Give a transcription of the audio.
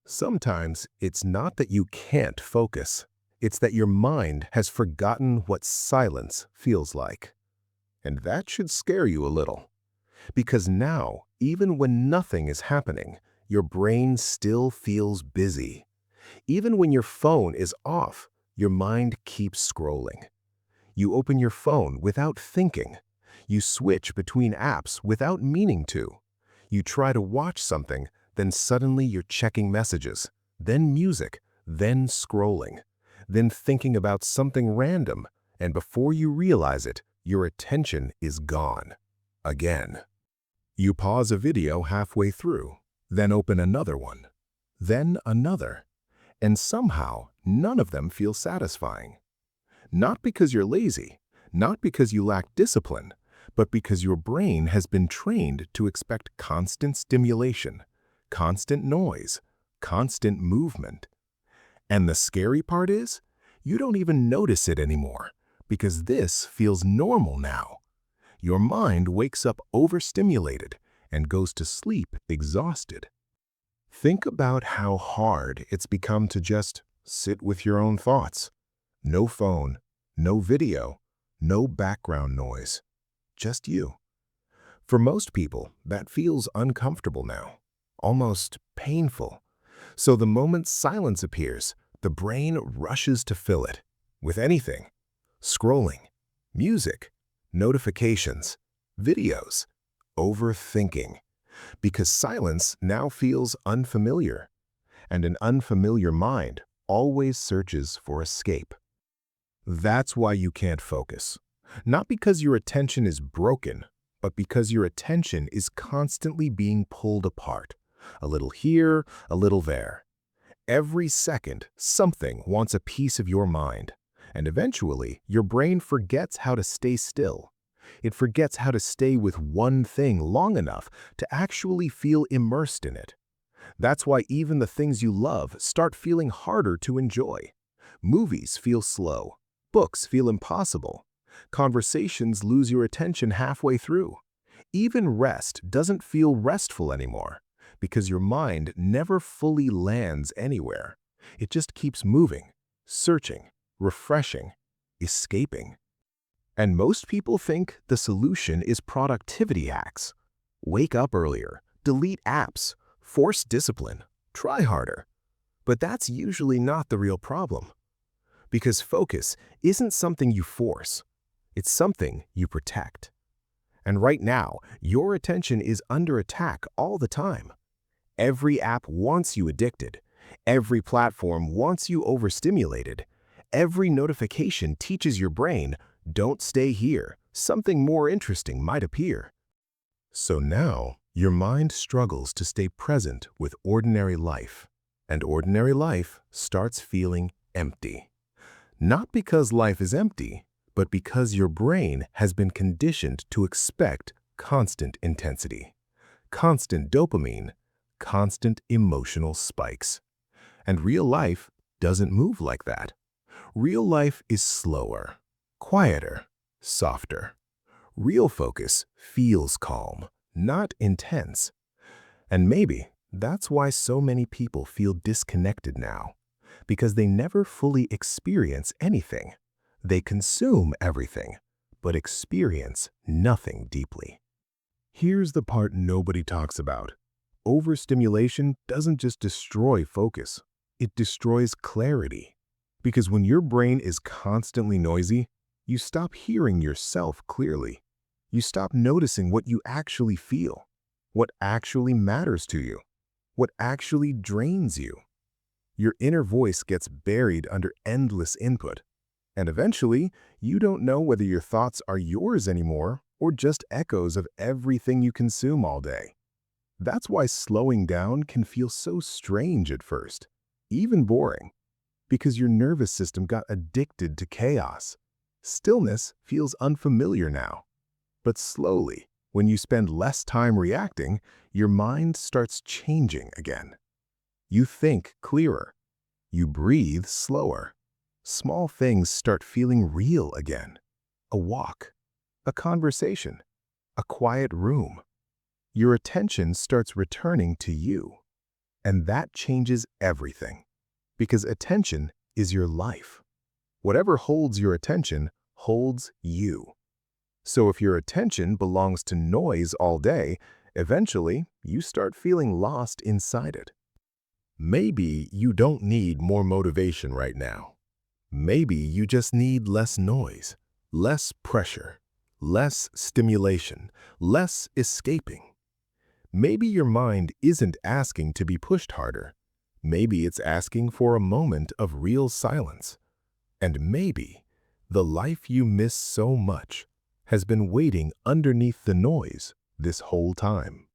Sometimes it's not that you can't focus, it's that your mind has forgotten what silence feels like. And that should scare you a little, because now, even when nothing is happening, your brain still feels busy. Even when your phone is off, your mind keeps scrolling. You open your phone without thinking. You switch between apps without meaning to. You try to watch something, then suddenly you're checking messages, then music, then scrolling, then thinking about something random, and before you realize it, your attention is gone. Again. You pause a video halfway through, then open another one, then another, and somehow none of them feel satisfying. Not because you're lazy, not because you lack discipline, but because your brain has been trained to expect constant stimulation, constant noise, constant movement. And the scary part is, you don't even notice it anymore, because this feels normal now. Your mind wakes up overstimulated and goes to sleep exhausted. Think about how hard it's become to just sit with your own thoughts. No phone, no video, no background noise. Just you. For most people, that feels uncomfortable now, almost painful. So the moment silence appears, the brain rushes to fill it with anything. Scrolling, music, notifications, videos, overthinking. Because silence now feels unfamiliar, and an unfamiliar mind always searches for escape. That's why you can't focus. Not because your attention is broken, but because your attention is constantly being pulled apart. A little here, a little there. Every second, something wants a piece of your mind, and eventually, your brain forgets how to stay still. It forgets how to stay with one thing long enough to actually feel immersed in it. That's why even the things you love start feeling harder to enjoy. Movies feel slow. Books feel impossible. Conversations lose your attention halfway through. Even rest doesn't feel restful anymore, because your mind never fully lands anywhere. It just keeps moving, searching, refreshing, escaping. And most people think the solution is productivity hacks. Wake up earlier, delete apps, force discipline, try harder. But that's usually not the real problem. Because focus isn't something you force. It's something you protect. And right now, your attention is under attack all the time. Every app wants you addicted. Every platform wants you overstimulated. Every notification teaches your brain, don't stay here, something more interesting might appear. So now, your mind struggles to stay present with ordinary life, and ordinary life starts feeling empty. Not because life is empty, but because your brain has been conditioned to expect constant intensity, constant dopamine, constant emotional spikes. And real life doesn't move like that. Real life is slower, quieter, softer. Real focus feels calm, not intense. And maybe that's why so many people feel disconnected now, because they never fully experience anything. They consume everything, but experience nothing deeply. Here's the part nobody talks about. Overstimulation doesn't just destroy focus, it destroys clarity. Because when your brain is constantly noisy, you stop hearing yourself clearly. You stop noticing what you actually feel, what actually matters to you, what actually drains you. Your inner voice gets buried under endless input. And eventually, you don't know whether your thoughts are yours anymore or just echoes of everything you consume all day. That's why slowing down can feel so strange at first, even boring, because your nervous system got addicted to chaos. Stillness feels unfamiliar now. But slowly, when you spend less time reacting, your mind starts changing again. You think clearer. You breathe slower. Small things start feeling real again. A walk, a conversation, a quiet room. Your attention starts returning to you. And that changes everything. Because attention is your life. Whatever holds your attention holds you. So if your attention belongs to noise all day, eventually you start feeling lost inside it. Maybe you don't need more motivation right now. Maybe you just need less noise, less pressure, less stimulation, less escaping. Maybe your mind isn't asking to be pushed harder. Maybe it's asking for a moment of real silence. And maybe the life you miss so much has been waiting underneath the noise this whole time.